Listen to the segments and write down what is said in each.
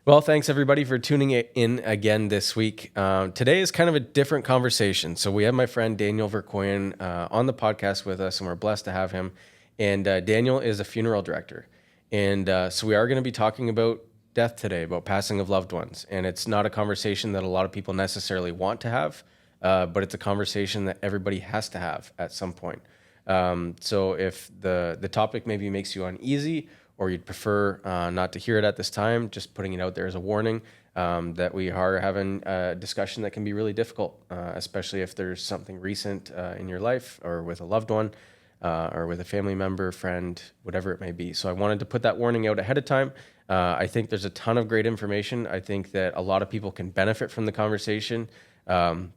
Well, thanks everybody for tuning in again this week. Today is kind of a different conversation. So we have my friend Daniel Verkoeyen on the podcast with us, and we're blessed to have him. And Daniel is a funeral director. And so we are going to be talking about death today, about passing of loved ones. And it's not a conversation that a lot of people necessarily want to have, but it's a conversation that everybody has to have at some point. So if the topic maybe makes you uneasy, or you'd prefer not to hear it at this time, just putting it out there as a warning that we are having a discussion that can be really difficult, especially if there's something recent in your life or with a loved one or with a family member, friend, whatever it may be. So I wanted to put that warning out ahead of time. I think there's a ton of great information. I think that a lot of people can benefit from the conversation.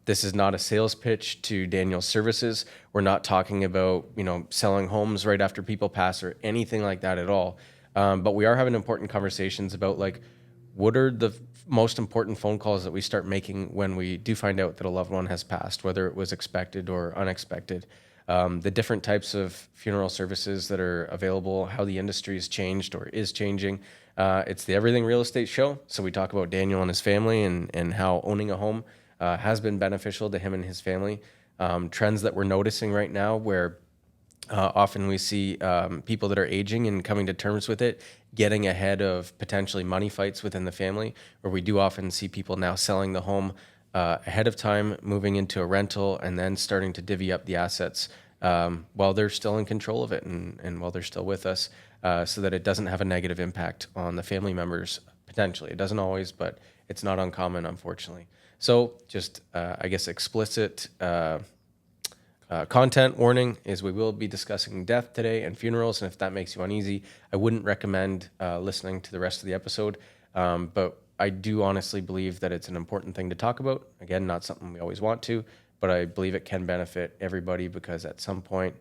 This is not a sales pitch to Daniel's services. We're not talking about, selling homes right after people pass or anything like that at all. But we are having important conversations about what are the most important phone calls that we start making when we do find out that a loved one has passed, whether it was expected or unexpected. The different types of funeral services that are available, how the industry has changed or is changing. It's the Everything Real Estate Show. So we talk about Daniel and his family and how owning a home has been beneficial to him and his family. Trends that we're noticing right now where often we see people that are aging and coming to terms with it, getting ahead of potentially money fights within the family, where we do often see people now selling the home ahead of time, moving into a rental, and then starting to divvy up the assets while they're still in control of it and while they're still with us, so that it doesn't have a negative impact on the family members potentially. It doesn't always, but it's not uncommon, unfortunately. So just, explicit content warning is we will be discussing death today and funerals. And if that makes you uneasy, I wouldn't recommend listening to the rest of the episode. But I do honestly believe that it's an important thing to talk about. Again, not something we always want to, but I believe it can benefit everybody because at some point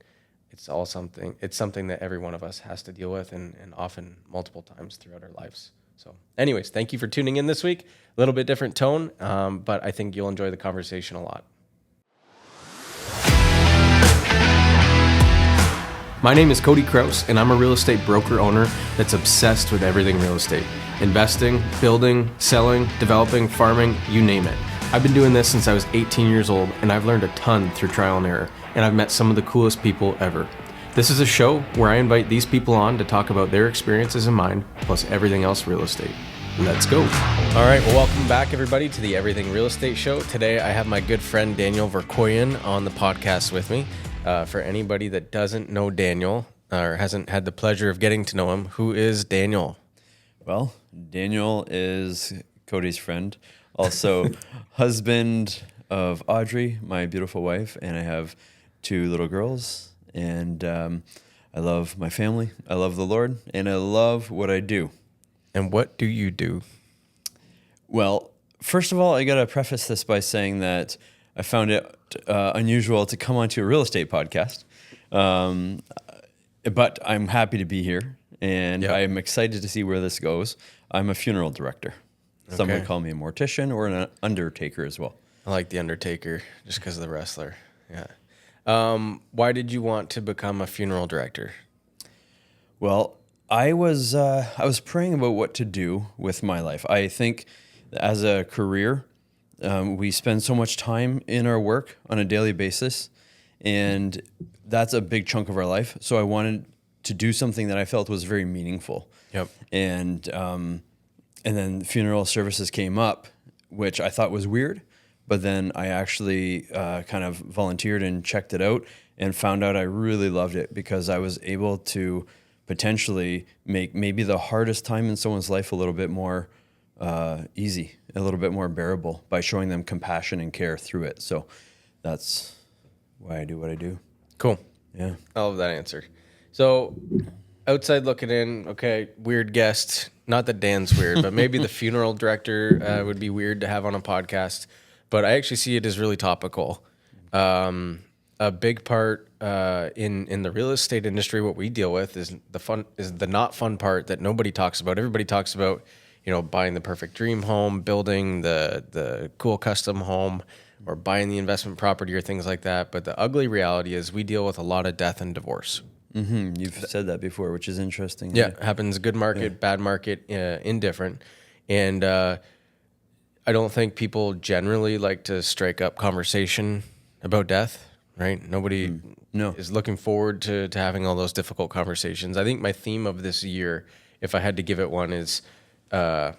it's something that every one of us has to deal with and often multiple times throughout our lives. So anyways, thank you for tuning in this week. A little bit different tone, but I think you'll enjoy the conversation a lot. My name is Cody Kraus, and I'm a real estate broker owner that's obsessed with everything real estate. Investing, building, selling, developing, farming, you name it. I've been doing this since I was 18 years old, and I've learned a ton through trial and error, and I've met some of the coolest people ever. This is a show where I invite these people on to talk about their experiences and mine, plus everything else real estate. Let's go. All right, well, welcome back, everybody, to the Everything Real Estate Show. Today, I have my good friend Daniel Verkoeyen on the podcast with me. For anybody that doesn't know Daniel or hasn't had the pleasure of getting to know him, who is Daniel? Well, Daniel is Cody's friend, also husband of Audrey, my beautiful wife, and I have 2 little girls. And I love my family, I love the Lord, and I love what I do. And what do you do? Well, first of all, I got to preface this by saying that I found it unusual to come onto a real estate podcast, but I'm happy to be here, and I'm excited to see where this goes. I'm a funeral director. Okay. Some would call me a mortician or an undertaker as well. I like the undertaker just because of the wrestler. Yeah. Why did you want to become a funeral director? Well, I was praying about what to do with my life. I think as a career, we spend so much time in our work on a daily basis, and that's a big chunk of our life. So I wanted to do something that I felt was very meaningful. Yep. And then funeral services came up, which I thought was weird. But then I actually kind of volunteered and checked it out and found out I really loved it because I was able to potentially make maybe the hardest time in someone's life a little bit more easy, a little bit more bearable by showing them compassion and care through it. So that's why I do what I do. Cool. Yeah. I love that answer. So outside looking in, okay, weird guest. Not that Dan's weird, but maybe the funeral director would be weird to have on a podcast. But I actually see it as really topical. A big part in the real estate industry, what we deal with is the not fun part that nobody talks about. Everybody talks about, buying the perfect dream home, building the cool custom home, or buying the investment property or things like that. But the ugly reality is we deal with a lot of death and divorce. Mm-hmm. You've said that before, which is interesting. Yeah, happens good market, bad market, indifferent. And I don't think people generally like to strike up conversation about death, right? Nobody No. is looking forward to having all those difficult conversations. I think my theme of this year, if I had to give it one, is the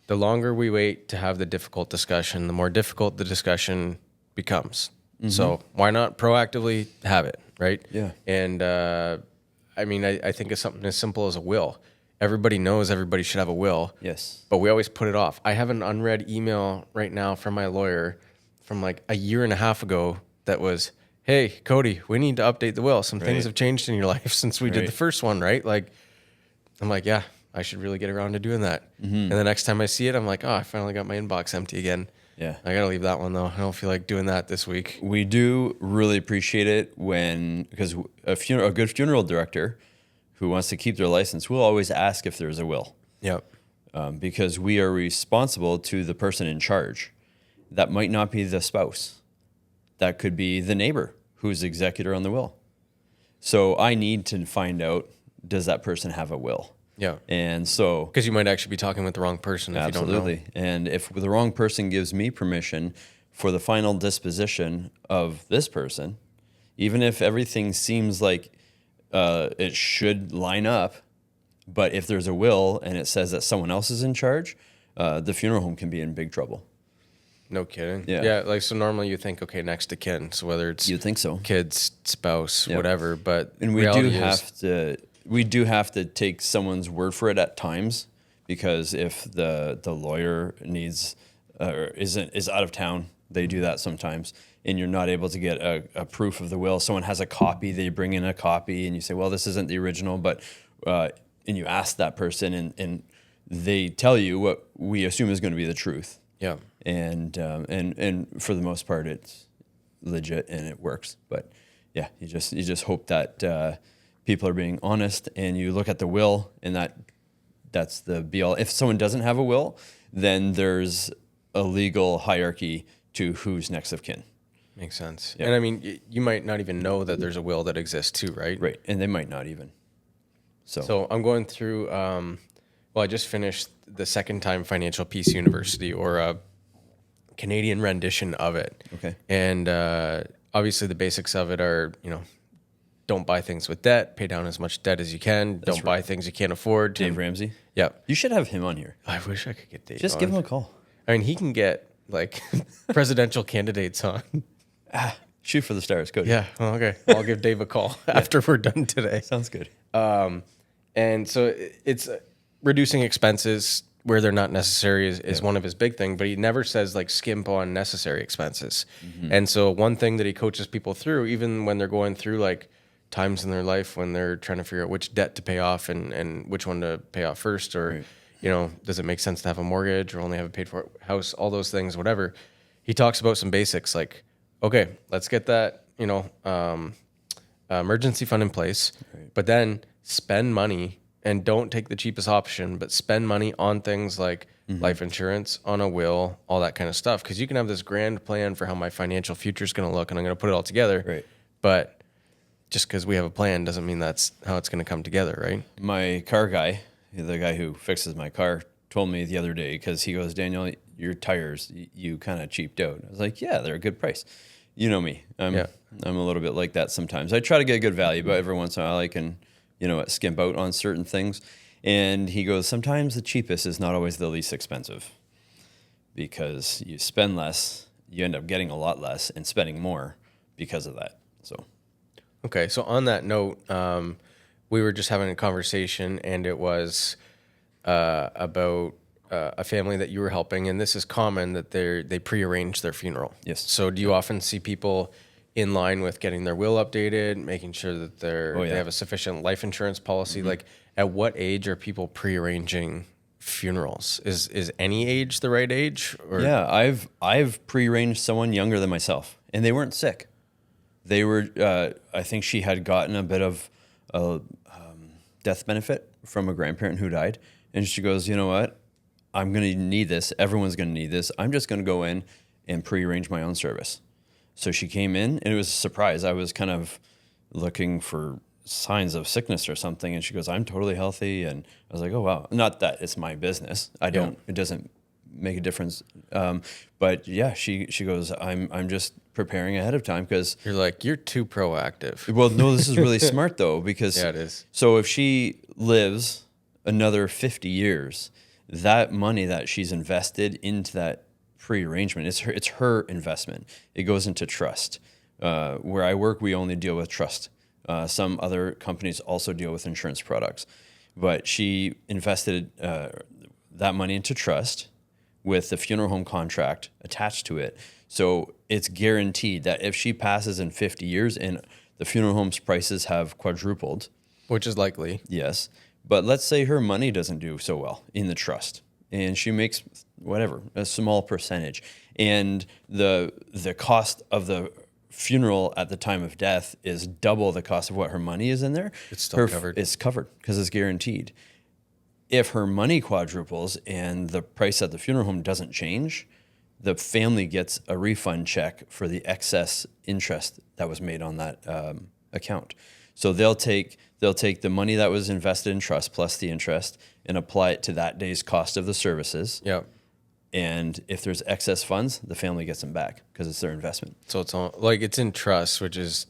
longer we wait to have the difficult discussion, the more difficult the discussion becomes. So why not proactively have it, right? Yeah. And I mean, I think it's something as simple as a will. Everybody knows everybody should have a will. Yes. But we always put it off. I have an unread email right now from my lawyer from like a year and a half ago that was, hey, Cody, we need to update the will. Some things have changed in your life since we did the first one, right? Like, I'm like, yeah, I should really get around to doing that. And the next time I see it, I'm like, oh, I finally got my inbox empty again. Yeah. I got to leave that one, though. I don't feel like doing that this week. We do really appreciate it because a good funeral director who wants to keep their license will always ask if there's a will. Yep. Because we are responsible to the person in charge. That might not be the spouse. That could be the neighbor who's executor on the will. So I need to find out, does that person have a will? Yeah. And so... Because you might actually be talking with the wrong person if you don't know. Absolutely. And if the wrong person gives me permission for the final disposition of this person, even if everything seems like it should line up, but if there's a will and it says that someone else is in charge, the funeral home can be in big trouble. No kidding. Yeah. Yeah. Like, so normally you think, okay, next to kin. So whether it's You'd think so. kids, spouse, whatever. But And we do have to take someone's word for it at times, because if the lawyer needs or is out of town, they do that sometimes, and you're not able to get a proof of the will. Someone has a copy, they bring in a copy, and you say, well, this isn't the original, but and you ask that person, and they tell you what we assume is going to be the truth. yeah. And for the most part, it's legit and it works. But yeah, you just hope that people are being honest, and you look at the will, and that's the be all. If someone doesn't have a will, then there's a legal hierarchy to who's next of kin. Makes sense. Yeah. And I mean, you might not even know that there's a will that exists too, right? Right, and they might not even. So I'm going through, I just finished the second time Financial Peace University, or a Canadian rendition of it. Okay. And obviously the basics of it are, don't buy things with debt, pay down as much debt as you can, don't buy things you can't afford. Dave Ramsey. Yeah. You should have him on here. I wish I could get Dave Just on. give him a call. I mean, he can get like presidential candidates on. Shoot for the stars, Cody. Yeah. Well, okay. I'll give Dave a call after we're done today. Sounds good. And so it's reducing expenses where they're not necessary is one of his big things, but he never says like skimp on necessary expenses. And so one thing that he coaches people through, even when they're going through like times in their life when they're trying to figure out which debt to pay off and which one to pay off first, or, does it make sense to have a mortgage or only have a paid for house, all those things, whatever. He talks about some basics like, okay, let's get that, emergency fund in place, but then spend money. And don't take the cheapest option, but spend money on things like life insurance, on a will, all that kind of stuff. Because you can have this grand plan for how my financial future is going to look, and I'm going to put it all together. Right. But just because we have a plan doesn't mean that's how it's going to come together, right? My car guy, the guy who fixes my car, told me the other day, because he goes, Daniel, your tires, you kind of cheaped out. I was like, yeah, they're a good price. You know me. I'm a little bit like that sometimes. I try to get a good value, but every once in a while I can skimp out on certain things. And he goes, sometimes the cheapest is not always the least expensive, because you spend less, you end up getting a lot less and spending more because of that. So, okay. So on that note, we were just having a conversation, and it was about a family that you were helping, and this is common that they prearrange their funeral. Yes. So do you often see people in line with getting their will updated, making sure that they have a sufficient life insurance policy? Like, at what age are people prearranging funerals? Is any age the right age? Or? Yeah, I've prearranged someone younger than myself, and they weren't sick. They were. I think she had gotten a bit of a death benefit from a grandparent who died, and she goes, you know what? I'm going to need this. Everyone's going to need this. I'm just going to go in and prearrange my own service. So she came in, and it was a surprise. I was kind of looking for signs of sickness or something. And she goes, I'm totally healthy. And I was like, oh, wow. Not that it's my business. It doesn't make a difference. But yeah, she goes, I'm just preparing ahead of time because You're like, you're too proactive. well, no, this is really smart though, because Yeah, it is. so if she lives another 50 years, that money that she's invested into that pre-arrangement, it's her investment. It goes into trust. Where I work, we only deal with trust. Some other companies also deal with insurance products, but she invested that money into trust with the funeral home contract attached to it. So it's guaranteed that if she passes in 50 years and the funeral home's prices have quadrupled, Which is likely. yes, but let's say her money doesn't do so well in the trust and she makes whatever, a small percentage, and the cost of the funeral at the time of death is double the cost of what her money is in there. It's still covered. It's covered because it's guaranteed. If her money quadruples and the price at the funeral home doesn't change, the family gets a refund check for the excess interest that was made on that account. So they'll take the money that was invested in trust plus the interest and apply it to that day's cost of the services. Yeah. And if there's excess funds, the family gets them back because it's their investment. So it's all like it's in trust, which is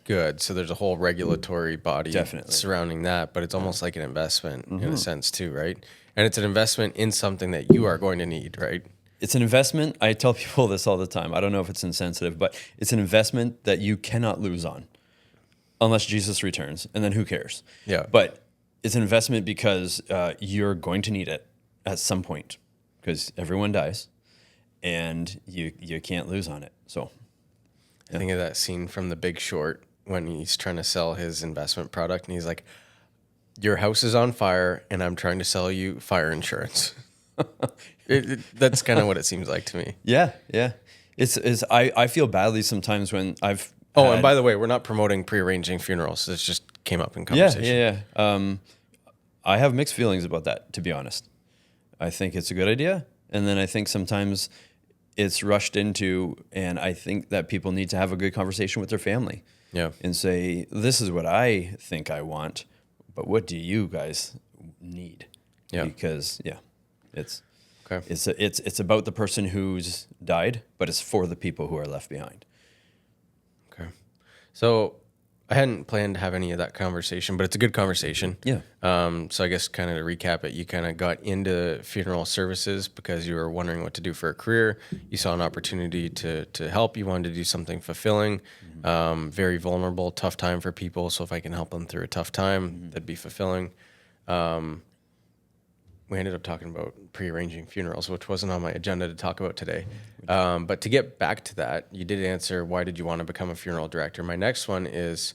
good. So there's a whole regulatory body Definitely. surrounding that, but it's almost like an investment in a sense too, right? And it's an investment in something that you are going to need, right? It's an investment. I tell people this all the time. I don't know if it's insensitive, but it's an investment that you cannot lose on unless Jesus returns, and then who cares? Yeah. But it's an investment because you're going to need it at some point because everyone dies, and you can't lose on it. So I think of that scene from The Big Short when he's trying to sell his investment product, and he's like, "Your house is on fire, and I'm trying to sell you fire insurance." That's kind of what it seems like to me. yeah. I feel badly sometimes when I've Oh, and by the way, we're not promoting pre-arranging funerals. This just came up in conversation. I have mixed feelings about that, to be honest. I think it's a good idea, and then I think sometimes it's rushed into, and I think that people need to have a good conversation with their family. Yeah. And say, this is what I think I want, but what do you guys need? Yeah. Because it's Okay. it's about the person who's died, but it's for the people who are left behind. Okay. So I hadn't planned to have any of that conversation, but it's a good conversation. Yeah. So I guess kind of to recap it, you kind of got into funeral services because you were wondering what to do for a career. You saw an opportunity to help. You wanted to do something fulfilling, very vulnerable, tough time for people. So if I can help them through a tough time, that'd be fulfilling. We ended up talking about pre-arranging funerals, which wasn't on my agenda to talk about today. But to get back to that, you did answer, why did you want to become a funeral director? My next one is,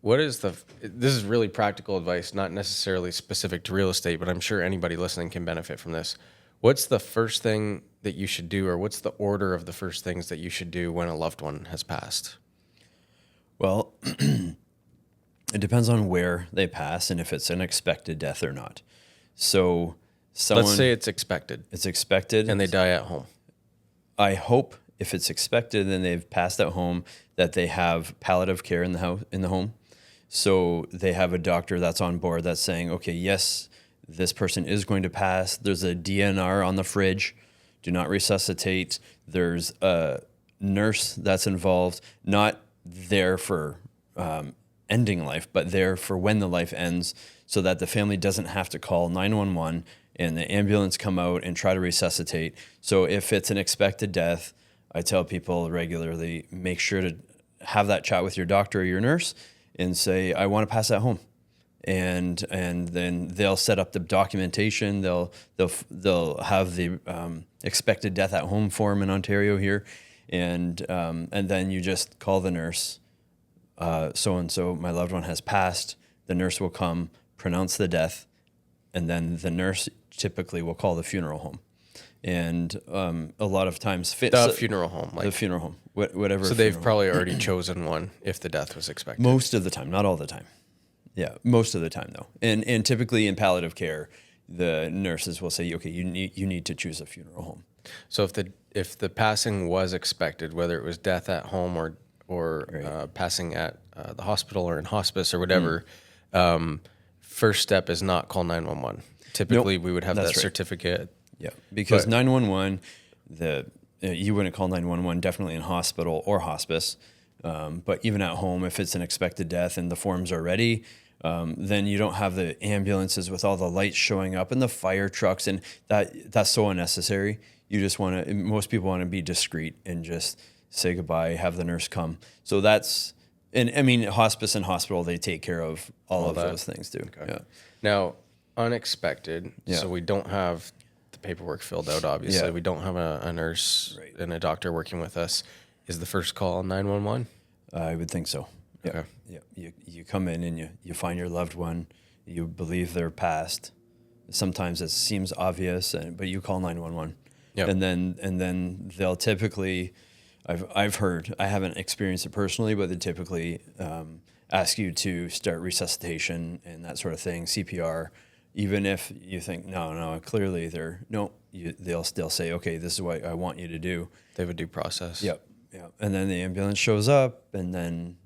this is really practical advice, not necessarily specific to real estate, but I'm sure anybody listening can benefit from this. What's the first thing that you should do, or what's the order of the first things that you should do when a loved one has passed? Well, it depends on where they pass and if it's an expected death or not. So Let's say it's expected it's expected and they die at home. I hope if it's expected and they've passed at home that they have palliative care in the home. So they have a doctor that's on board that's saying, okay, yes, this person is going to pass. There's a DNR on the fridge. Do not resuscitate. There's a nurse that's involved, not there for ending life, but there for when the life ends, so that the family doesn't have to call 911 and the ambulance come out and try to resuscitate. So if it's an expected death, I tell people regularly, make sure to have that chat with your doctor or your nurse and say, I want to pass at home. And then they'll set up the documentation. They'll have the expected death at home form in Ontario here, and then you just call the nurse. So and so, my loved one has passed. The nurse will come, pronounce the death, and then the nurse typically will call the funeral home. And a lot of times, The funeral home, the funeral home, whatever. So they've probably already chosen one if the death was expected. Most of the time, not all the time. Yeah, most of the time though. And typically in palliative care, the nurses will say, okay, you need to choose a funeral home. So if the passing was expected, whether it was death at home or Right. passing at the hospital or in hospice or whatever, first step is not call 911. Typically, Nope, we would have that that's right. certificate. Yeah, because But 911, you wouldn't call 911 definitely in hospital or hospice, but even at home, if it's an expected death and the forms are ready, then you don't have the ambulances with all the lights showing up and the fire trucks, and that's so unnecessary. You just want to. Most people want to be discreet and just say goodbye, have the nurse come. So that's, and I mean, hospice and hospital, they take care of all of that. those things too. Okay. Yeah. Now, unexpected. Yeah. So we don't have the paperwork filled out, obviously. Yeah. We don't have a nurse Right. and a doctor working with us. Is the first call 911? I would think so. Yeah. Okay. Yeah. You come in and you find your loved one. You believe they're passed. Sometimes it seems obvious, but you call 911. Yep. And then they'll typically, I've heard, I haven't experienced it personally, but they typically ask you to start resuscitation and that sort of thing, CPR. Even if you think no, clearly they'll still say, okay, this is what I want you to do. They have a due process. Yep. Yeah. And then the ambulance shows up, and then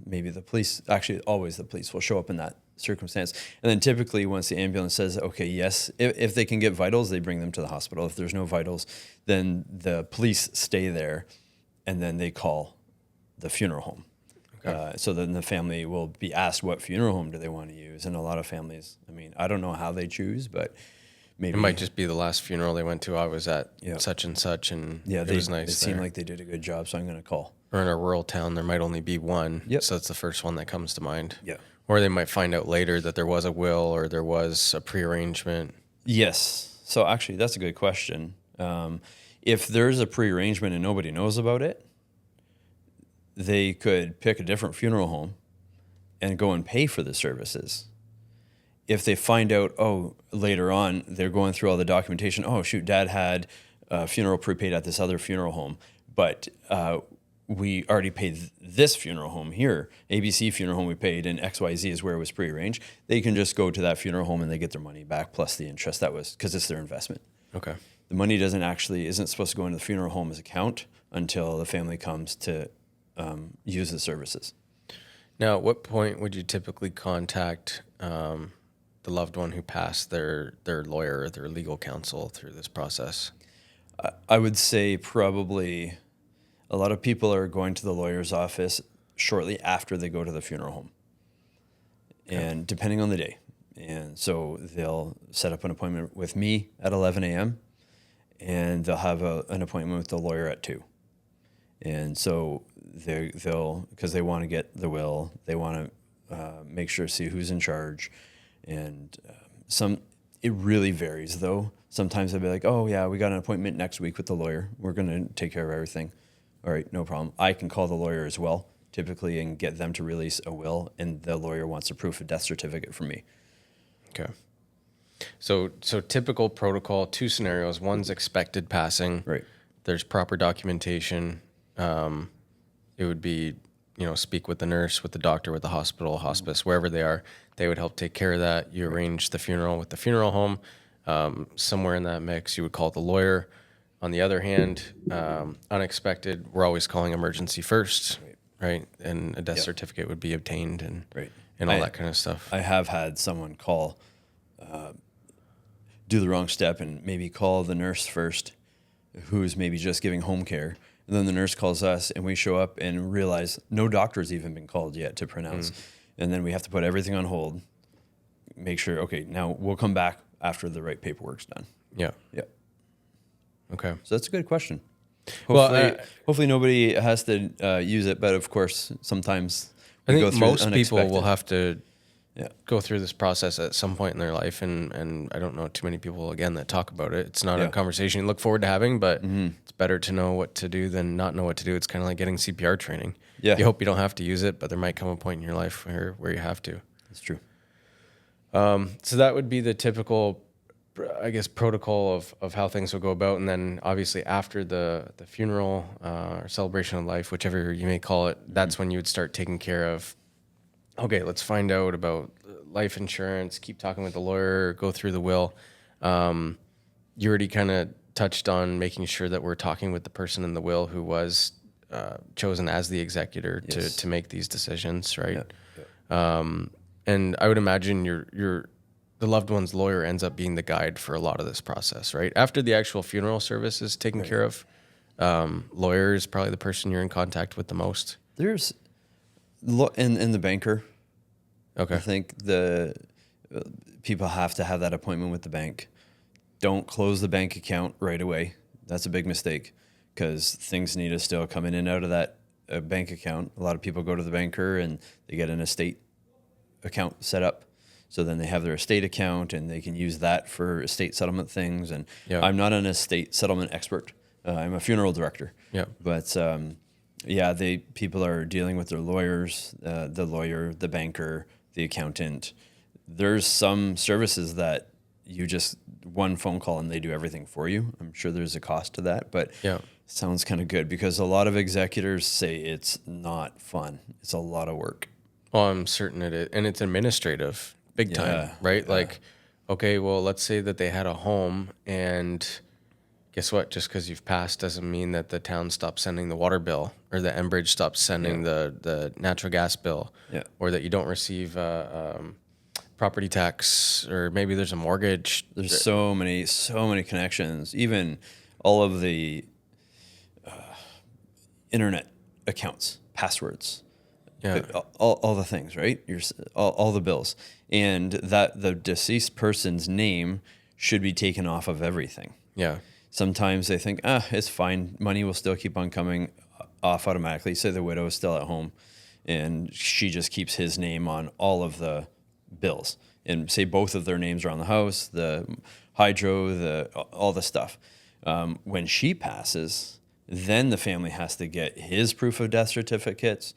maybe the police, actually always the police will show up in that circumstance. And then typically once the ambulance says, okay, yes, if they can get vitals, they bring them to the hospital. If there's no vitals, then the police stay there, and then they call the funeral home. Okay. So then the family will be asked what funeral home do they want to use. And a lot of families, I mean, I don't know how they choose, but maybe It might just be the last funeral they went to. I was at Yeah. such and such, and yeah, it was nice. it seemed there. like they did a good job, so I'm going to call. Or in a rural town, there might only be one. Yep. So it's the first one that comes to mind. Yeah. Or they might find out later that there was a will or there was a prearrangement. Yes. So actually, that's a good question. If there's a prearrangement and nobody knows about it, they could pick a different funeral home and go and pay for the services. If they find out, later on, they're going through all the documentation, shoot, Dad had a funeral prepaid at this other funeral home, but we already paid this funeral home here. ABC funeral home we paid, and XYZ is where it was prearranged. They can just go to that funeral home and they get their money back plus the interest that was, because it's their investment. Okay. The money isn't supposed to go into the funeral home's account until the family comes to use the services. Now, at what point would you typically contact the loved one who passed their lawyer or their legal counsel through this process? I would say probably a lot of people are going to the lawyer's office shortly after they go to the funeral home, and depending on the day. And so they'll set up an appointment with me at 11 a.m. and they'll have an appointment with the lawyer at 2. And so they'll because they want to get the will, they want to make sure see who's in charge, and it really varies though. Sometimes they'll be like, oh yeah, we got an appointment next week with the lawyer. We're going to take care of everything. All right, no problem. I can call the lawyer as well, typically, and get them to release a will, and the lawyer wants a proof of death certificate from me. Okay. So typical protocol, 2 scenarios. One's expected passing. Right. There's proper documentation. It would be, speak with the nurse, with the doctor, with the hospital, hospice, wherever they are. They would help take care of that. You arrange the funeral with the funeral home. Somewhere in that mix, you would call the lawyer. On the other hand, unexpected, we're always calling emergency first, right? And a death certificate would be obtained and all that kind of stuff. I have had someone call, do the wrong step and maybe call the nurse first, who's maybe just giving home care. And then the nurse calls us and we show up and realize no doctor's even been called yet to pronounce. And then we have to put everything on hold, make sure, okay, now we'll come back after the right paperwork's done. Yeah. Yep. Okay. So that's a good question. Well, Hopefully nobody has to use it, but of course, sometimes I we think go through most people will unexpected. have to Yeah. go through this process at some point in their life, and I don't know too many people, again, that talk about it. It's not a conversation you look forward to having, but it's better to know what to do than not know what to do. It's kind of like getting CPR training. Yeah. You hope you don't have to use it, but there might come a point in your life where you have to. That's true. So that would be the typical, I guess, protocol of how things will go about. And then obviously after the funeral or celebration of life, whichever you may call it, that's when you would start taking care of, okay, let's find out about life insurance, keep talking with the lawyer, go through the will. You already kind of touched on making sure that we're talking with the person in the will who was chosen as the executor Yes. to make these decisions, right? Yeah. And I would imagine the loved one's lawyer ends up being the guide for a lot of this process, right? After the actual funeral service is taken care of, lawyer is probably the person you're in contact with the most. There's in the banker. Okay. I think the people have to have that appointment with the bank. Don't close the bank account right away. That's a big mistake because things need to still come in and out of that bank account. A lot of people go to the banker and they get an estate account set up. So then they have their estate account and they can use that for estate settlement things. And Yeah. I'm not an estate settlement expert. I'm a funeral director. Yeah. But people are dealing with their lawyers, the lawyer, the banker, the accountant. There's some services that you just one phone call and they do everything for you. I'm sure there's a cost to that, but Yeah. sounds kind of good because a lot of executors say it's not fun. It's a lot of work. Oh, I'm certain it is. And it's administrative, big time, Yeah, right? yeah. Like, okay, well, let's say that they had a home, and guess what? Just because you've passed doesn't mean that the town stops sending the water bill, or the Enbridge stops sending the natural gas bill, Yeah. or that you don't receive property tax, or maybe there's a mortgage. There's so many connections. Even all of the internet accounts, passwords, Yeah. all the things, right? All the bills, and that the deceased person's name should be taken off of everything. Yeah. Sometimes they think, it's fine. Money will still keep on coming off automatically. Say the widow is still at home and she just keeps his name on all of the bills. And say both of their names are on the house, the hydro, all the stuff. When she passes, then the family has to get his proof of death certificates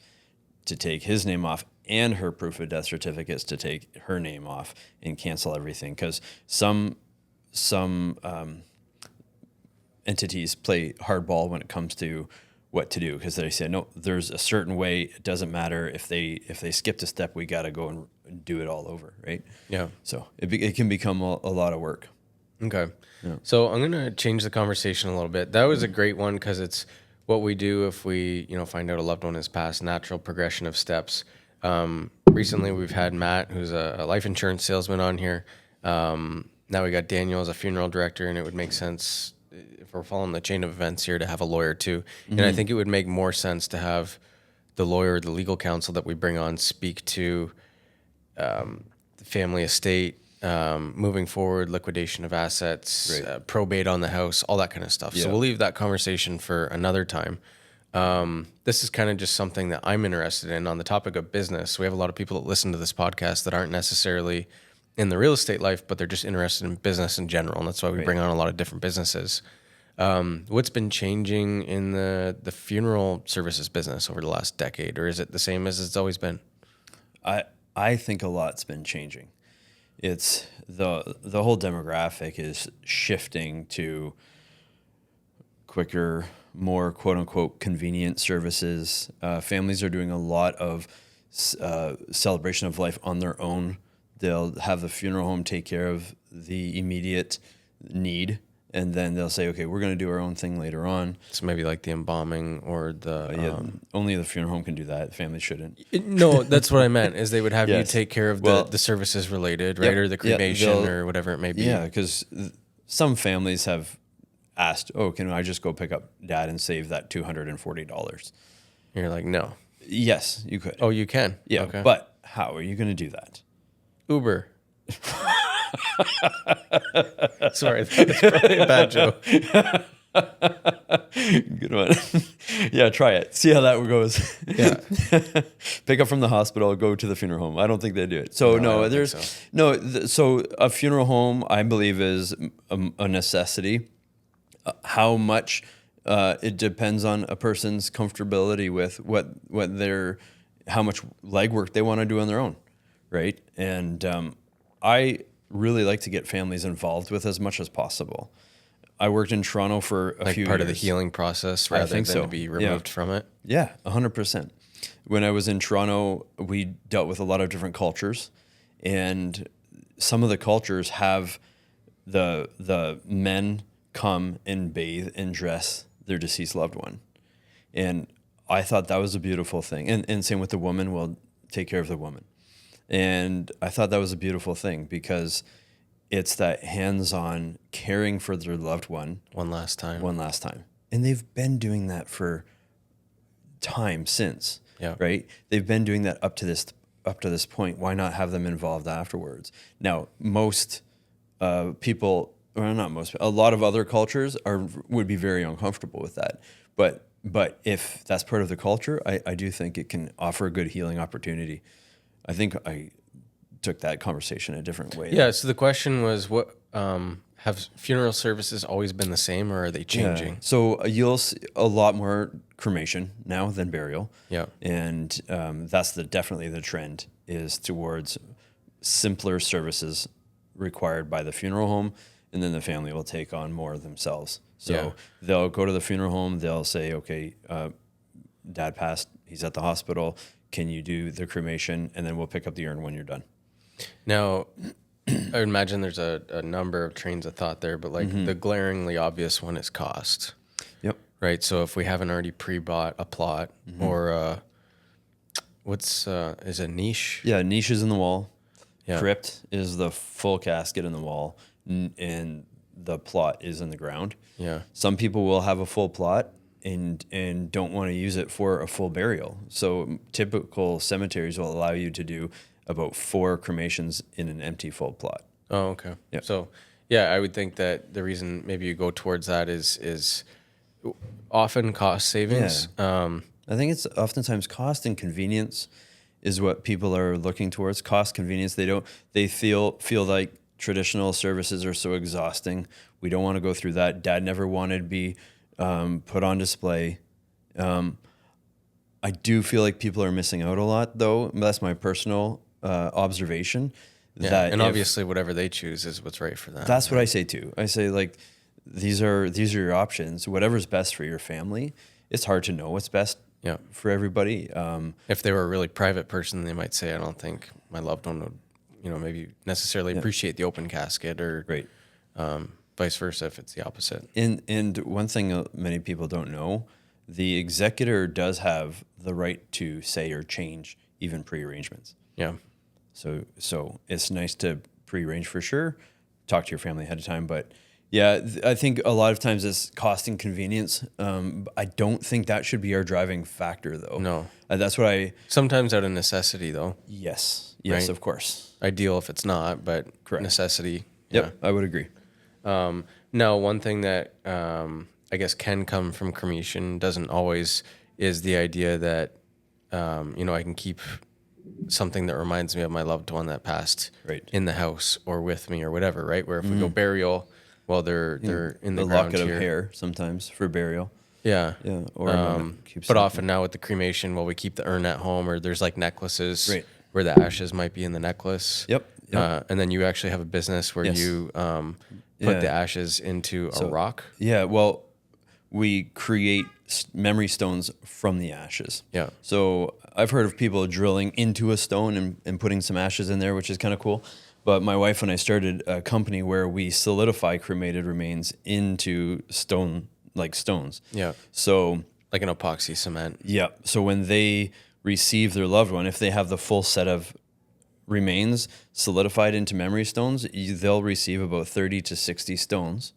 to take his name off and her proof of death certificates to take her name off and cancel everything. Because some entities play hardball when it comes to what to do because they say, no, there's a certain way. It doesn't matter if they skipped a step, we got to go and do it all over, right? Yeah. So it can become a lot of work. Okay. Yeah. So I'm going to change the conversation a little bit. That was a great one because it's what we do if we, find out a loved one has passed, natural progression of steps. Recently, we've had Matt, who's a life insurance salesman on here. Now we got Daniel as a funeral director, and it would make sense if we're following the chain of events here to have a lawyer too. And I think it would make more sense to have the lawyer, the legal counsel that we bring on speak to the family estate, moving forward, liquidation of assets, Right. probate on the house, all that kind of stuff. So Yeah. we'll leave that conversation for another time. This is kind of just something that I'm interested in on the topic of business. We have a lot of people that listen to this podcast that aren't necessarily in the real estate life, but they're just interested in business in general. And that's why we bring on a lot of different businesses. What's been changing in the funeral services business over the last decade, or is it the same as it's always been? I think a lot's been changing. It's the whole demographic is shifting to quicker, more quote unquote convenient services. Families are doing a lot of celebration of life on their own. They'll have the funeral home take care of the immediate need, and then they'll say, okay, we're going to do our own thing later on. So maybe like the embalming or the Only the funeral home can do that. Families shouldn't. no, that's what I meant. Is they would have Yes. you take care of Well, the services related, right, yep, or the yep, cremation they'll- or whatever it may be. Yeah, because some families have asked, oh, can I just go pick up dad and save that $240? You're like, no. Yes, you could. Oh, you can. yeah, Okay. but how are you going to do that? Uber. Sorry, that's probably a bad joke. Good one. Yeah, try it. See how that goes. Yeah. Pick up from the hospital, go to the funeral home. I don't think they do it. So No, I don't there's think so a funeral home, I believe, is a necessity. How much it depends on a person's comfortability with how much legwork they want to do on their own, right? And I really like to get families involved with as much as possible. I worked in Toronto for a Like few part years. of the healing process I rather think than so. to be Yeah. removed from it. Yeah, 100%. When I was in Toronto, we dealt with a lot of different cultures, and some of the cultures have the men come and bathe and dress their deceased loved one. And I thought that was a beautiful thing. And same with the woman, we'll take care of the woman. And I thought that was a beautiful thing because it's that hands-on caring for their loved one One last time. one last time. And they've been doing that for time since, Yeah. right? They've been doing that up to this point. Why not have them involved afterwards? Now, most people, or not most, a lot of other cultures would be very uncomfortable with that. But if that's part of the culture, I do think it can offer a good healing opportunity. I think I took that conversation a different way. Yeah. So the question was, what have funeral services always been the same, or are they changing? Yeah. So you'll see a lot more cremation now than burial. Yeah. And that's definitely the trend is towards simpler services required by the funeral home, and then the family will take on more themselves. So they'll go to the funeral home, they'll say, okay, dad passed, he's at the hospital, can you do the cremation? And then we'll pick up the urn when you're done. Now, I would imagine there's a number of trains of thought there, but like the glaringly obvious one is cost. Yep. Right. So if we haven't already pre-bought a plot or is a niche? Yeah, niches in the wall. Yeah. Crypt is the full casket in the wall, and the plot is in the ground. Yeah. Some people will have a full plot and don't want to use it for a full burial. So typical cemeteries will allow you to do about 4 cremations in an empty full plot. Oh, okay. Yeah. So, yeah, I would think that the reason maybe you go towards that is often cost savings. I think it's oftentimes cost and convenience is what people are looking towards. Cost, convenience. They feel like traditional services are so exhausting. We don't want to go through that. Dad never wanted to be put on display. I do feel like people are missing out a lot, though. That's my personal observation. Yeah. That And obviously, whatever they choose is what's right for them. that's what I say too. I say like these are your options. Whatever's best for your family. It's hard to know what's best Yeah. for everybody. If they were a really private person, they might say, I don't think my loved one would, maybe necessarily appreciate the open casket, or Right. Vice versa if it's the opposite. And one thing many people don't know, the executor does have the right to say or change even pre-arrangements. Yeah. So it's nice to pre-arrange for sure. Talk to your family ahead of time, but yeah, I think a lot of times it's cost and convenience. I don't think that should be our driving factor, though. No. That's what Sometimes out of necessity, though. Yes, Right. of course. Ideal if it's not, but Correct. necessity. Yep, I would agree. Now, one thing that I guess can come from cremation, doesn't always, is the idea that I can keep something that reminds me of my loved one that passed Right. in the house or with me or whatever, right? Where if we go burial, well, they're in the The ground locket here. of hair sometimes for burial. Yeah. Yeah, or keep But something. often now with the cremation, well, we keep the urn at home, or there's like necklaces Right. where the ashes might be in the necklace. Yep. And then you actually have a business where Yes. you put Yeah. the ashes into a rock. Yeah, well, we create memory stones from the ashes. Yeah. So I've heard of people drilling into a stone and putting some ashes in there, which is kind of cool. But my wife and I started a company where we solidify cremated remains into stones. Yeah. So Like an epoxy cement. yeah. So when they receive their loved one, if they have the full set of remains solidified into memory stones, they'll receive about 30 to 60 stones.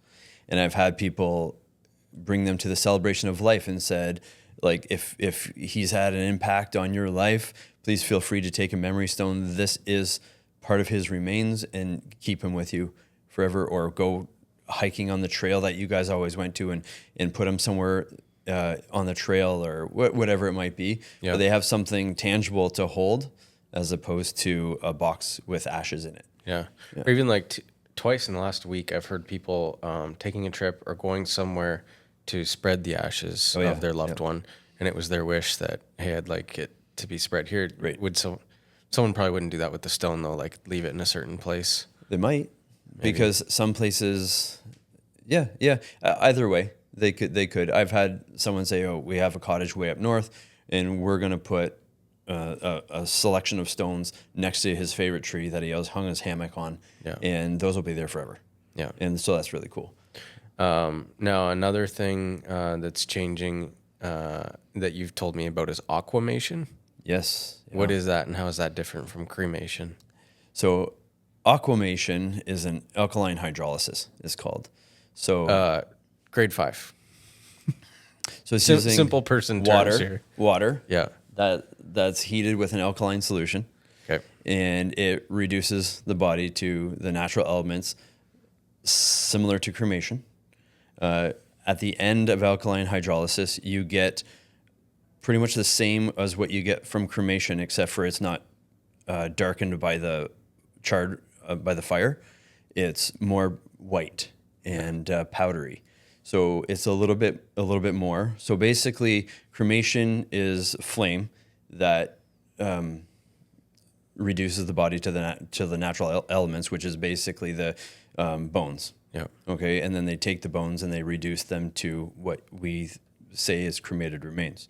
And I've had people bring them to the celebration of life and said, like, if he's had an impact on your life, please feel free to take a memory stone. This is part of his remains, and keep him with you forever, or go hiking on the trail that you guys always went to and put him somewhere on the trail, or whatever it might be. Yeah. But they have something tangible to hold as opposed to a box with ashes in it. Yeah. Or even like twice in the last week, I've heard people taking a trip or going somewhere to spread the ashes yeah. of their loved one. And it was their wish that, hey, I'd like it to be spread here. Right. Someone probably wouldn't do that with the stone, though, like leave it in a certain place. They might, because some places, either way, they could. I've had someone say, "Oh, we have a cottage way up north, and we're gonna put a selection of stones next to his favorite tree that he has hung his hammock on, and those will be there forever." Yeah. And so that's really cool. Now, another thing that's changing that you've told me about is aquamation. Yes. What is that, and how is that different from cremation? So aquamation is an alkaline hydrolysis, it's called. So Grade 5. so it's using Simple person terms here. Water. Yeah. That's heated with an alkaline solution. Okay. And it reduces the body to the natural elements, similar to cremation. At the end of alkaline hydrolysis, you get pretty much the same as what you get from cremation, except for it's not darkened by the charred by the fire. It's more white and powdery. So it's a little bit more. So basically, cremation is flame that reduces the body to the natural elements, which is basically the bones. Yeah. Okay, and then they take the bones and they reduce them to what we say is cremated remains.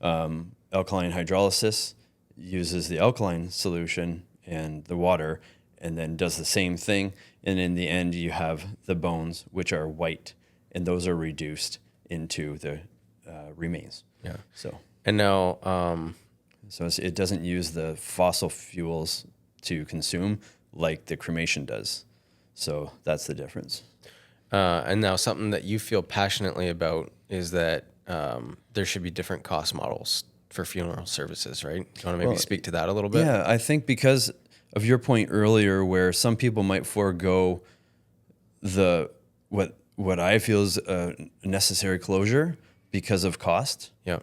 Alkaline hydrolysis uses the alkaline solution and the water, and then does the same thing. And in the end, you have the bones, which are white, and those are reduced into the remains. Yeah. So. And now, So it doesn't use the fossil fuels to consume like the cremation does. So that's the difference. and now something that you feel passionately about is that there should be different cost models for funeral services, right? Do you want to maybe speak to that a little bit? Yeah, I think because of your point earlier, where some people might forego what I feel is a necessary closure because of cost. Yeah.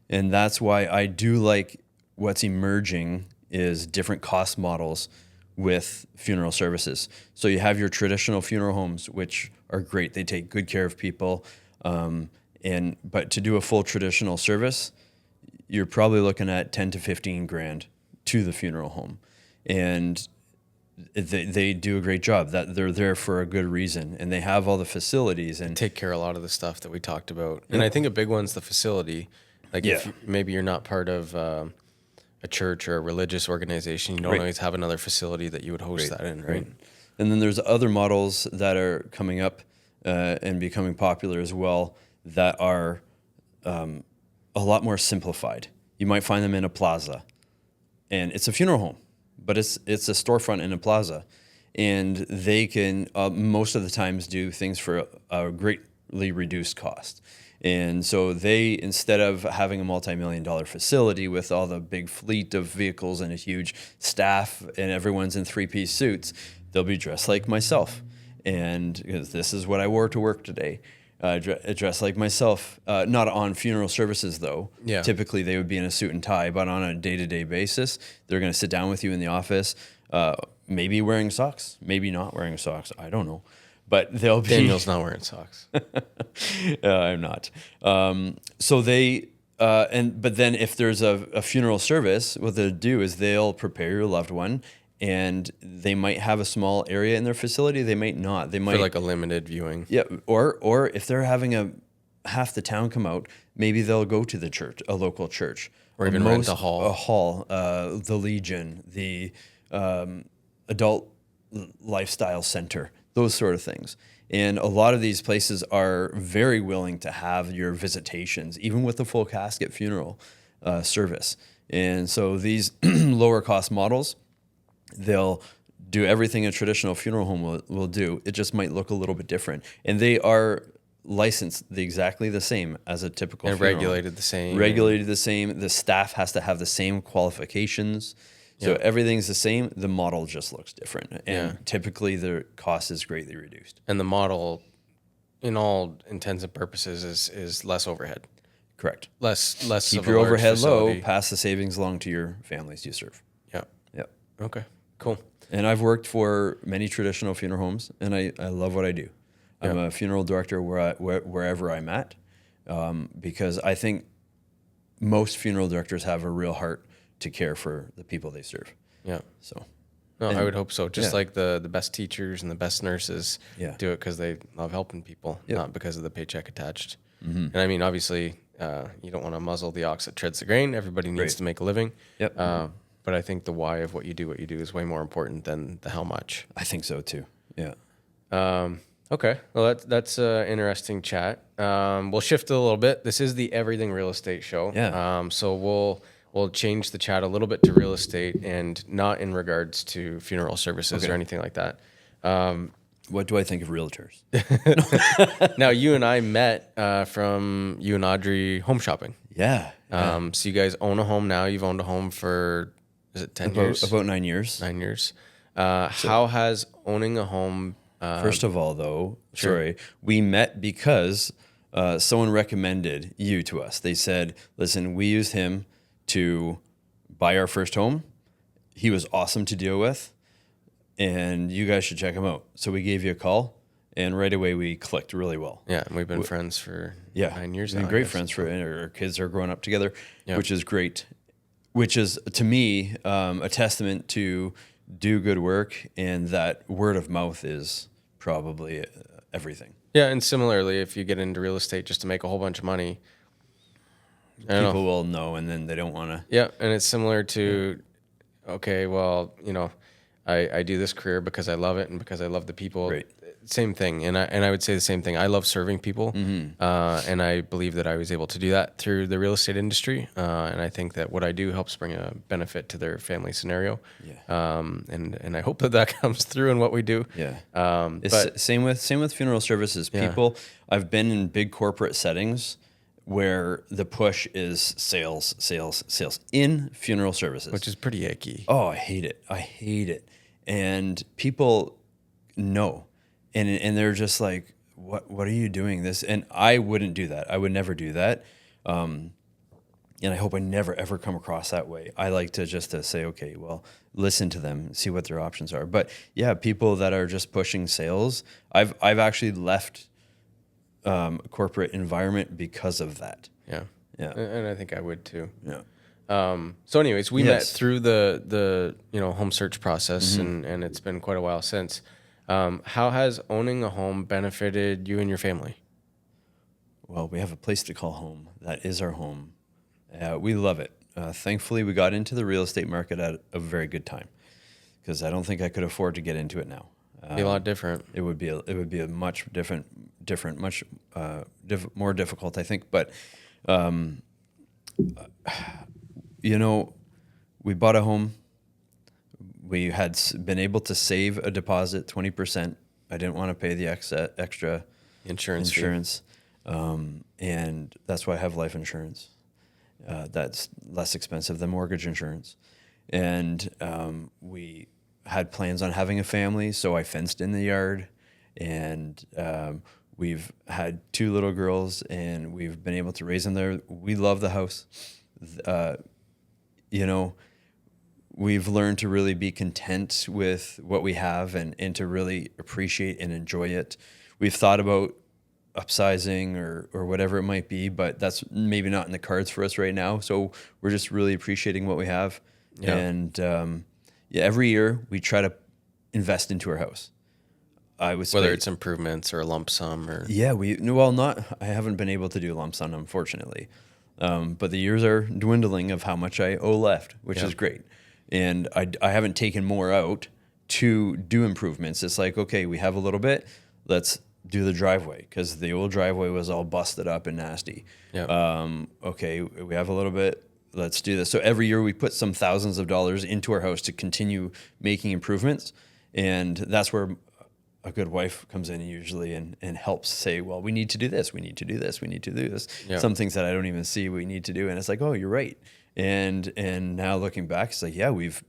And that's why I do like what's emerging is different cost models with funeral services. So you have your traditional funeral homes, which are great. They take good care of people. But to do a full traditional service, you're probably looking at 10 to 15 grand to the funeral home. And they do a great job. That they're there for a good reason, and they have all the facilities and Take care of a lot of the stuff that we talked about. And I think a big one's the facility. Like if maybe you're not part of a church or a religious organization, you don't always have another facility that you would host that in, right? And then there's other models that are coming up and becoming popular as well that are a lot more simplified. You might find them in a plaza, and it's a funeral home, but it's a storefront in a plaza, and they can most of the times do things for a greatly reduced cost. And so they, instead of having a multi-million-dollar facility with all the big fleet of vehicles and a huge staff and everyone's in three-piece suits, they'll be dressed like myself. And because this is what I wore to work today. Dressed like myself, not on funeral services though. Yeah. Typically they would be in a suit and tie, but on a day-to-day basis, they're going to sit down with you in the office, maybe wearing socks, maybe not wearing socks. I don't know. But they'll be... Daniel's not wearing socks. I'm not. So they... but then if there's a funeral service, what they'll do is they'll prepare your loved one, and they might have a small area in their facility. They might not. They might... For like a limited viewing. Yeah, or if they're having half the town come out, maybe they'll go to the church, a local church. Or even rent a hall. A hall, the Legion, the Adult Lifestyle Center, those sort of things. And a lot of these places are very willing to have your visitations, even with the full casket funeral service. And so these lower cost models, they'll do everything a traditional funeral home will do. It just might look a little bit different. And they are licensed exactly the same as a typical And funeral regulated the same. Regulated the same. The staff has to have the same qualifications. So everything's the same. The model just looks different. And typically the cost is greatly reduced. And the model, in all intents and purposes, is less overhead. Correct. Less Keep of your a large overhead facility. low, pass the savings along to your families you serve. Yeah. Yep. Okay. Cool. And I've worked for many traditional funeral homes, and I love what I do. I'm a funeral director wherever I'm at, because I think most funeral directors have a real heart to care for the people they serve. Yeah. So, No, I would hope so. Just yeah. like the best teachers and the best nurses do it because they love helping people, Yep. not because of the paycheck attached. And I mean, obviously, you don't want to muzzle the ox that treads the grain. Everybody needs to make a living. Yep. But I think the why of what you do is way more important than the how much. I think so too. Yeah. Okay. Well, that's interesting chat. We'll shift a little bit. This is the Everything Real Estate Show. Yeah. So we'll change the chat a little bit to real estate and not in regards to funeral services or Okay. anything like that. What do I think of realtors? Now, you and I met from you and Audrey home shopping. Yeah. So you guys own a home now. You've owned a home for, is it 10 years? About 9 years. 9 years. How has owning a home? First of all, though, Sure. sorry, we met because someone recommended you to us. They said, listen, we used him to buy our first home. He was awesome to deal with, and you guys should check him out. So we gave you a call, and right away we clicked really well. Yeah, and we've been friends for 9 years We've now. been great friends for our kids are growing up together, Yeah. which is great. Which is, to me, a testament to do good work, and that word of mouth is probably everything. Yeah, and similarly, if you get into real estate just to make a whole bunch of money, I don't know. People will know, and then they don't want to. Yeah, and it's similar to, okay, well, I do this career because I love it and because I love the people. Right. Same thing, and I would say the same thing. I love serving people, and I believe that I was able to do that through the real estate industry. And I think that what I do helps bring a benefit to their family scenario. Yeah. And I hope that comes through in what we do. Yeah. But Same with funeral services. Yeah. People, I've been in big corporate settings where the push is sales, sales, sales in funeral services. which is pretty icky. Oh, I hate it. I hate it. And people know. And they're just like, what are you doing this? And I wouldn't do that. I would never do that. And I hope I never, ever come across that way. I like to just to say, okay, well, listen to them, see what their options are. But yeah, people that are just pushing sales, I've actually left a corporate environment because of that. Yeah. Yeah. And I think I would too. Yeah. So anyways, we met Yes. through the home search process, and it's been quite a while since. How has owning a home benefited you and your family? Well, we have a place to call home. That is our home. We love it. Thankfully, we got into the real estate market at a very good time, because I don't think I could afford to get into it now. Be a lot different. It would be a much much more difficult, I think. But we bought a home. We had been able to save a deposit, 20%. I didn't want to pay the extra Insurance. fee. And that's why I have life insurance. That's less expensive than mortgage insurance. And we had plans on having a family, so I fenced in the yard. And we've had 2 little girls, and we've been able to raise them there. We love the house. We've learned to really be content with what we have, and to really appreciate and enjoy it. We've thought about upsizing or whatever it might be, but that's maybe not in the cards for us right now. So we're just really appreciating what we have. Yeah. And every year we try to invest into our house. Whether it's improvements or a lump sum or I haven't been able to do lump sum, unfortunately. But the years are dwindling of how much I owe left, which is great. And I haven't taken more out to do improvements. It's like, okay, we have a little bit, let's do the driveway, because the old driveway was all busted up and nasty. Yeah. Okay, we have a little bit, let's do this. So every year we put some thousands of dollars into our house to continue making improvements. And that's where a good wife comes in usually and helps say, well, we need to do this, we need to do this, we need to do this. Yeah. Some things that I don't even see we need to do. And it's like, oh, you're right. And now looking back, it's like, yeah, we've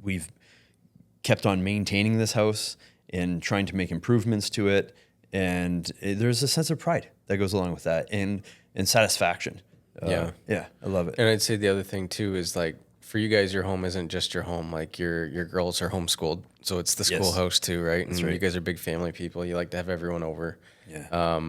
kept on maintaining this house and trying to make improvements to it. And there's a sense of pride that goes along with that, and satisfaction. Yeah, I love it. And I'd say the other thing too is, like, for you guys, your home isn't just your home. Like, your girls are homeschooled, so it's the schoolhouse too, right? And right. you guys are big family people. You like to have everyone over. Yeah.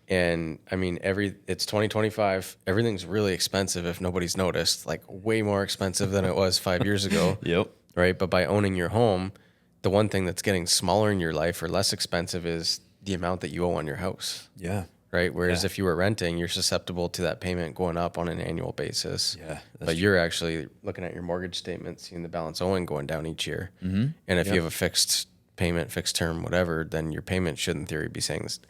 And I mean, it's 2025. Everything's really expensive if nobody's noticed. Like, way more expensive than it was 5 years ago. Yep. Right. But by owning your home, the one thing that's getting smaller in your life or less expensive is the amount that you owe on your house. Yeah. Right. Whereas if you were renting, you're susceptible to that payment going up on an annual basis. Yeah. But you're actually looking at your mortgage statement, seeing the balance owing going down each year. Mm-hmm. And if you have a fixed payment, fixed term, whatever, then your payment should in theory be saying this.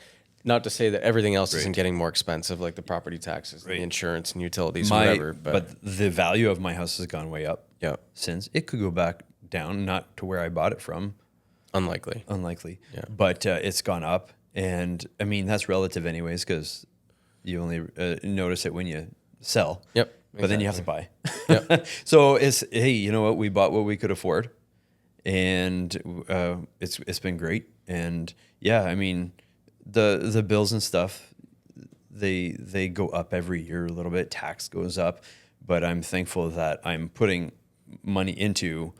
Not to say that everything else isn't getting more expensive, like the property taxes, the insurance and utilities, whatever. But the value of my house has gone way up. Yeah. Since it could go back down, not to where I bought it from. Unlikely. Yeah. But it's gone up. And I mean, that's relative anyways, because you only notice it when you sell. Yep. But then you have to buy. Yep. So hey, you know what? We bought what we could afford, and it's been great. And yeah, I mean, the bills and stuff, they go up every year a little bit. Tax goes up, but I'm thankful that I'm putting money into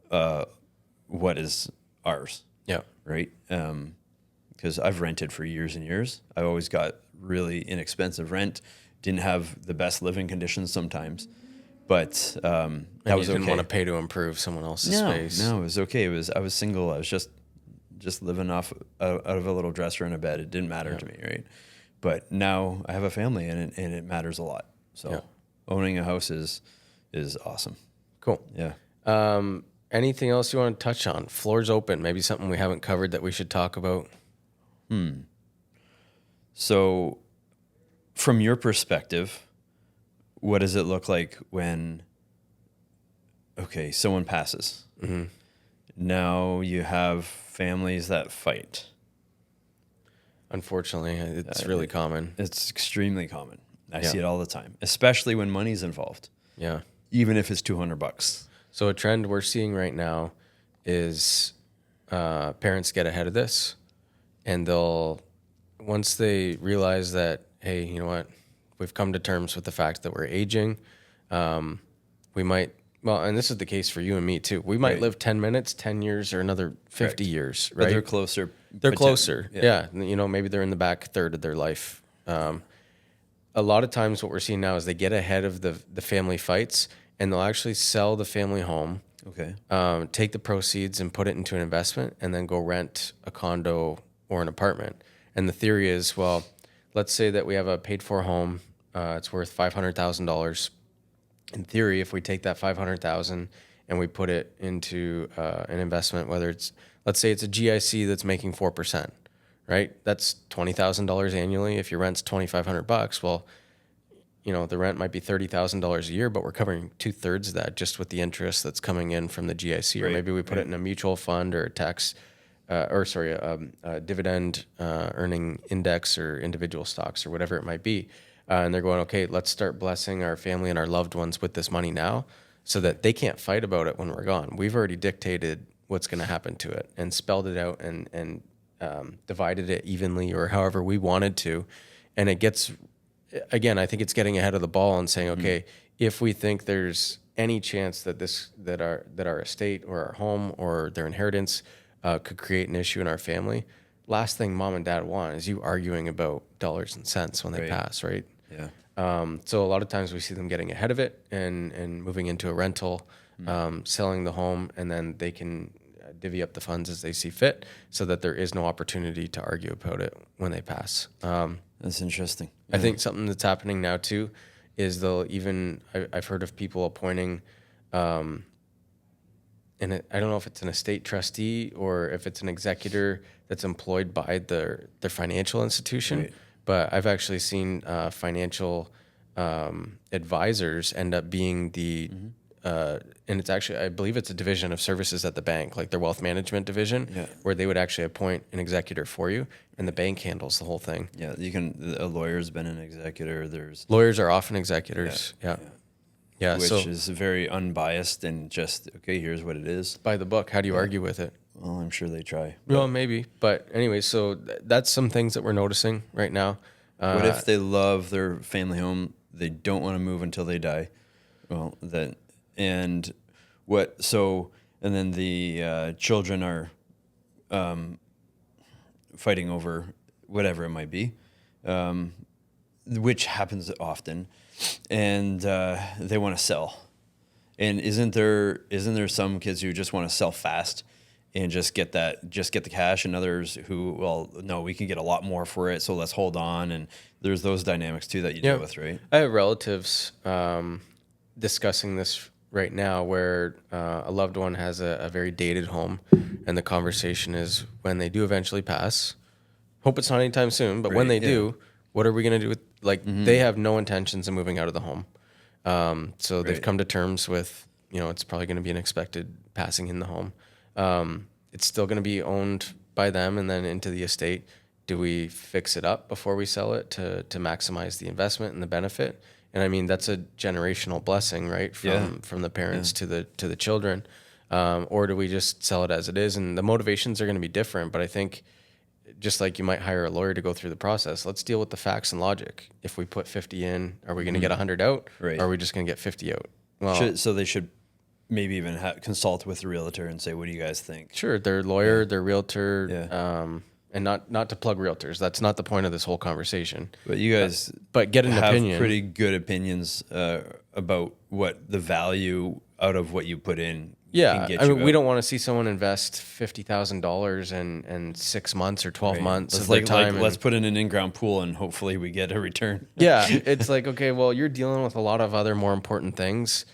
what is ours. Yeah. Right. Because I've rented for years and years. I always got really inexpensive rent. Didn't have the best living conditions sometimes, but that was you didn't okay. want to pay to improve someone else's space. No, it was okay. I was single. I was just living off out of a little dresser and a bed. It didn't matter to me, right? But now I have a family, and it matters a lot. So owning a house is awesome. Cool. Yeah. Anything else you want to touch on? Floor's open. Maybe something we haven't covered that we should talk about. So, from your perspective, what does it look like when, okay, someone passes? Mm-hmm. Now you have families that fight. Unfortunately, it's really common. It's extremely common. I see it all the time, especially when money's involved. Yeah. Even if it's $200. So a trend we're seeing right now is parents get ahead of this, and once they realize that, hey, you know what, we've come to terms with the fact that we're aging, we might, well, and this is the case for you and me too, we might live 10 minutes, 10 years, or another 50 years, right? But they're closer. They're closer. Yeah. You know, maybe they're in the back third of their life. A lot of times what we're seeing now is they get ahead of the family fights, and they'll actually sell the family home, take the proceeds and put it into an investment, and then go rent a condo or an apartment. And the theory is, well, let's say that we have a paid-for home. It's worth $500,000. In theory, if we take that $500,000 and we put it into an investment, whether it's, let's say it's a GIC that's making 4%, right? That's $20,000 annually. If your rent's $2,500, well, you know, the rent might be $30,000 a year, but we're covering 2/3 of that just with the interest that's coming in from the GIC. Or maybe we put it in a mutual fund or a dividend earning index or individual stocks or whatever it might be. And they're going, okay, let's start blessing our family and our loved ones with this money now so that they can't fight about it when we're gone. We've already dictated what's going to happen to it and spelled it out and divided it evenly or however we wanted to. And it gets, again, I think it's getting ahead of the ball and saying, okay, if we think there's any chance that our estate or our home or their inheritance could create an issue in our family, last thing mom and dad want is you arguing about dollars and cents when they pass, right? Yeah. So a lot of times we see them getting ahead of it and moving into a rental, selling the home, and then they can divvy up the funds as they see fit so that there is no opportunity to argue about it when they pass. That's interesting. I think something that's happening now too is I've heard of people appointing, and I don't know if it's an estate trustee or if it's an executor that's employed by their financial institution, but I've actually seen financial advisors end up being and it's actually, I believe it's a division of services at the bank, like their wealth management division, where they would actually appoint an executor for you, and the bank handles the whole thing. Yeah, a lawyer's been an executor. Lawyers are often executors. Yeah. Which is very unbiased and just, okay, here's what it is. By the book. How do you argue with it? Well, I'm sure they try. Well, maybe. But anyway, so that's some things that we're noticing right now. What if they love their family home? They don't want to move until they die. Well, and then the children are fighting over whatever it might be, which happens often, and they want to sell. And isn't there some kids who just want to sell fast and just get the cash, and others who, well, no, we can get a lot more for it, so let's hold on. And there's those dynamics too that you deal with, right? I have relatives discussing this right now where a loved one has a very dated home, and the conversation is when they do eventually pass. Hope it's not anytime soon, but when Right, they yeah. do, what are we going to do with, like, they have no intentions of moving out of the home. So they've Right. come to terms with, it's probably going to be an expected passing in the home. It's still going to be owned by them and then into the estate. Do we fix it up before we sell it to maximize the investment and the benefit? And I mean, that's a generational blessing, right? From the parents to the children. Or do we just sell it as it is? And the motivations are going to be different, but I think just like you might hire a lawyer to go through the process, let's deal with the facts and logic. If we put 50 in, are we going to get 100 out? Right. Or are we just going to get 50 out? Well, So they should maybe even consult with the realtor and say, what do you guys think? sure, their lawyer, their realtor, and not to plug realtors. That's not the point of this whole conversation. But you guys But get an have opinion. pretty good opinions about what the value out of what you put in Yeah, can get I you mean, we out. don't want to see someone invest $50,000 in 6 months or 12 months Let's of their time. let's put in an in-ground pool and hopefully we get a return. Yeah, it's like, okay, well, you're dealing with a lot of other more important things.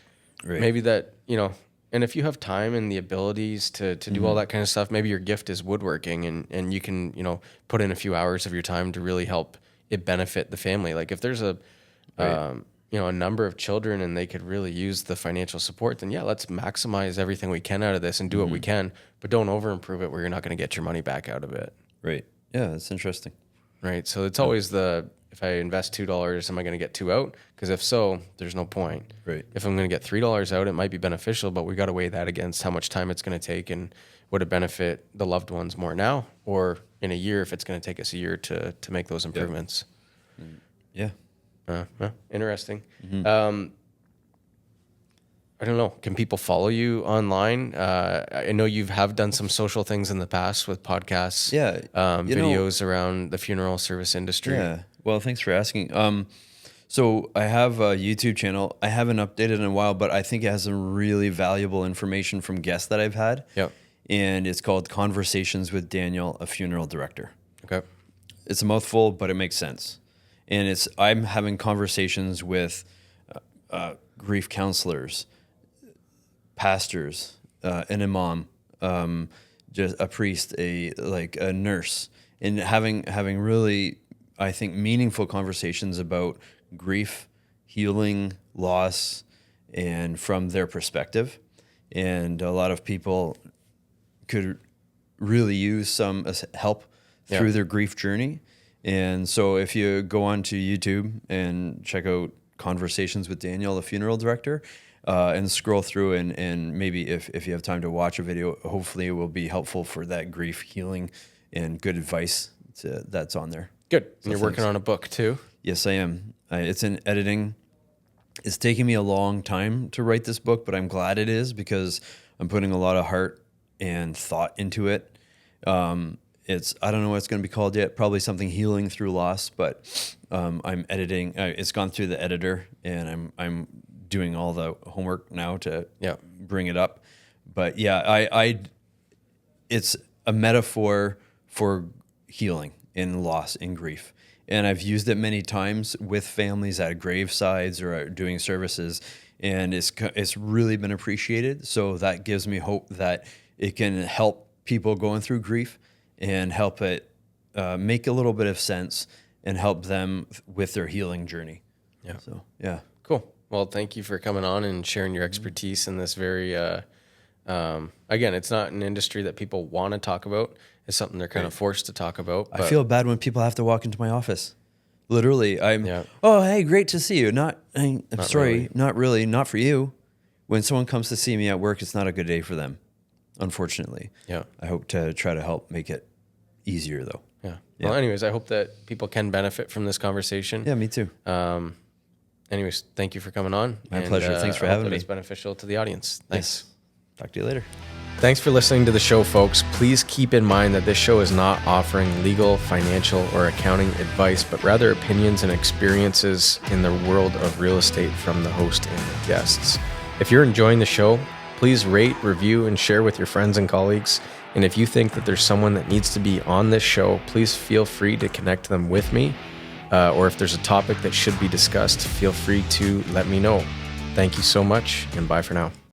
Right. Maybe that, and if you have time and the abilities to do all that kind of stuff, maybe your gift is woodworking and you can, put in a few hours of your time to really help it benefit the family. Like if there's a number of children and they could really use the financial support, then yeah, let's maximize everything we can out of this and do what we can, but don't over improve it where you're not going to get your money back out of it. Right. Yeah, that's interesting. Right. So it's always if I invest $2, am I going to get 2 out? Because if so, there's no point. Right. If I'm going to get $3 out, it might be beneficial, but we got to weigh that against how much time it's going to take and would it benefit the loved ones more now or in a year if it's going to take us a year to make those improvements. Yeah. Well, interesting. I don't know. Can people follow you online? I know you have done some social things in the past with podcasts, Yeah. videos around the funeral service industry. Yeah. Well, thanks for asking. So I have a YouTube channel. I haven't updated in a while, but I think it has some really valuable information from guests that I've had. Yep. And it's called Conversations with Daniel, a Funeral Director. Okay. It's a mouthful, but it makes sense. And I'm having conversations with grief counselors, pastors, an imam, just a priest, a nurse, and having really, I think, meaningful conversations about grief, healing, loss, and from their perspective. And a lot of people could really use some help through their grief journey. And so if you go on to YouTube and check out Conversations with Daniel, the Funeral Director, and scroll through and maybe if you have time to watch a video, hopefully it will be helpful for that grief healing and good advice that's on there. Good. And you're working on a book too? Yes, I am. It's in editing. It's taken me a long time to write this book, but I'm glad it is because I'm putting a lot of heart and thought into it. I don't know what it's going to be called yet. Probably something healing through loss, but I'm editing. It's gone through the editor, and I'm doing all the homework now to bring it up. But yeah, it's a metaphor for healing and loss and grief. And I've used it many times with families at gravesides or doing services, and it's really been appreciated. So that gives me hope that it can help people going through grief and help it make a little bit of sense and help them with their healing journey. Yeah. So, yeah. Cool. Well, thank you for coming on and sharing your expertise in this very, again, it's not an industry that people want to talk about. It's something they're kind of forced to talk about. I feel bad when people have to walk into my office. Literally, Yeah. oh, hey, great to see you. I'm sorry, really. not really, not for you. When someone comes to see me at work, it's not a good day for them, unfortunately. Yeah. I hope to try to help make it easier, though. Yeah. Yeah. Well, anyways, I hope that people can benefit from this conversation. Yeah, me too. Anyways, thank you for coming on. My pleasure. Thanks for I hope having that me. It's beneficial to the audience. Thanks. Yes. Talk to you later. Thanks for listening to the show, folks. Please keep in mind that this show is not offering legal, financial, or accounting advice, but rather opinions and experiences in the world of real estate from the host and the guests. If you're enjoying the show, please rate, review, and share with your friends and colleagues. And if you think that there's someone that needs to be on this show, please feel free to connect them with me. Or if there's a topic that should be discussed, feel free to let me know. Thank you so much, and bye for now.